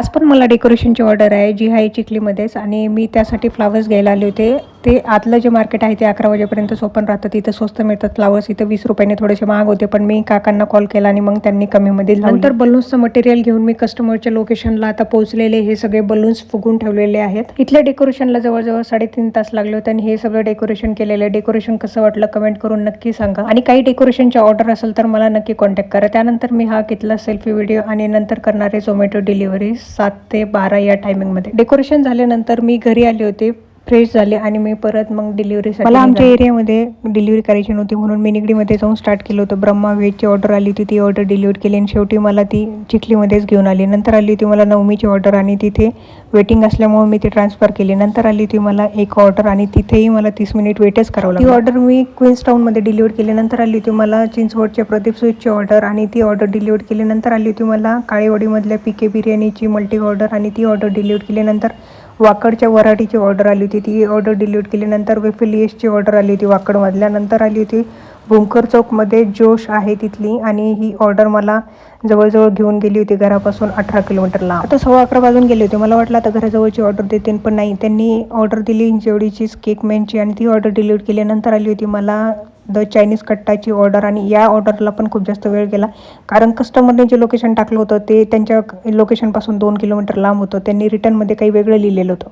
आज पण मला डेकोरेशनची ऑर्डर आहे जी आहे चिखलीमध्येच आणि मी त्यासाठी फ्लावर्स घ्यायला आले होते. ते आतलं जे मार्केट आहे ते 11 वाजेपर्यंत ओपन राहतं. तिथं स्वस्त मिळतात फ्लावर्स. इथं 20 रुपयाने थोडेसे महाग होते, पण मी काकांना कॉल केला आणि मग त्यांनी कमीमध्ये लावले. नंतर बलून्सचं मटेरियल घेऊन मी कस्टमरच्या लोकेशनला आता पोहोचलेले. हे सगळे बलून्स फुगून ठेवलेले आहेत. इथल्या डेकोरेशनला जवळजवळ 3.5 तास लागले होते आणि हे सगळं डेकोरेशन केलेलं आहे. डेकोरेशन कसं वाटलं कमेंट करून नक्की सांगा आणि काही डेकोरेशनची ऑर्डर असेल तर मला नक्की कॉन्टॅक्ट करा. त्यानंतर मी हा घेतला सेल्फी व्हिडिओ आणि नंतर करणार आहे झोमॅटो डिलिव्हरी 7 ते 12 या टायमिंगमध्ये. डेकोरेशन झाल्यानंतर मी घरी आले होते, फ्रेश झाले आणि मी परत मग डिलिव्हरीसाठी मला आमच्या एरियामध्ये डिलिव्हरी करायची नव्हती म्हणून मी निगडीमध्ये जाऊन स्टार्ट केलं होतं. ब्रह्मा व्हेजची ऑर्डर आली होती, ती ऑर्डर डिलिव्हर केली आणि शेवटी मला ती चिखलीमध्येच घेऊन आली. नंतर आली होती मला नवमीची ऑर्डर आणि तिथे वेटिंग असल्यामुळे मी ती ट्रान्सफर केली. नंतर आली होती मला एक ऑर्डर आणि तिथेही मला 30 मिनिट वेटच करावं लागलं. ती ऑर्डर मी क्वीन्स टाऊनमध्ये डिलिव्हर केली. नंतर आली होती मला चिंचवडच्या प्रदीप स्वीटची ऑर्डर आणि ती ऑर्डर डिलिव्हर केली. नंतर आली होती मला काळेवाडीमधल्या PK बिर्याणीची मल्टी ऑर्डर आणि ती ऑर्डर डिलिव्हर केली. नंतर वाकडच्या वराठीची ऑर्डर आली होती, ती ऑर्डर डिलिव्हर केली. नंतर वेफिलियसची ऑर्डर आली होती वाकडमधल्या. नंतर आली होती भूमकर चौकमध्ये जोश आहे तिथली आणि ही ऑर्डर मला जवळजवळ घेऊन गेली होती घरापासून 18 किलोमीटर लांब. आता 11:15 वाजून गेले होते. मला वाटलं आता घराजवळची ऑर्डर देते, पण नाही, त्यांनी ऑर्डर दिली जेवढीचीच केक मॅनची आणि ती ऑर्डर डिलिव्हर केली. नंतर आली होती मला द चायनीज कट्टाची ऑर्डर आणि या ऑर्डरला पण खूप जास्त वेळ गेला कारण कस्टमरने जे लोकेशन टाकलं होतं ते त्यांच्या लोकेशनपासून 2 किलोमीटर लांब होतं. त्यांनी रिटर्नमध्ये काही वेगळं लिहिलेलं होतं.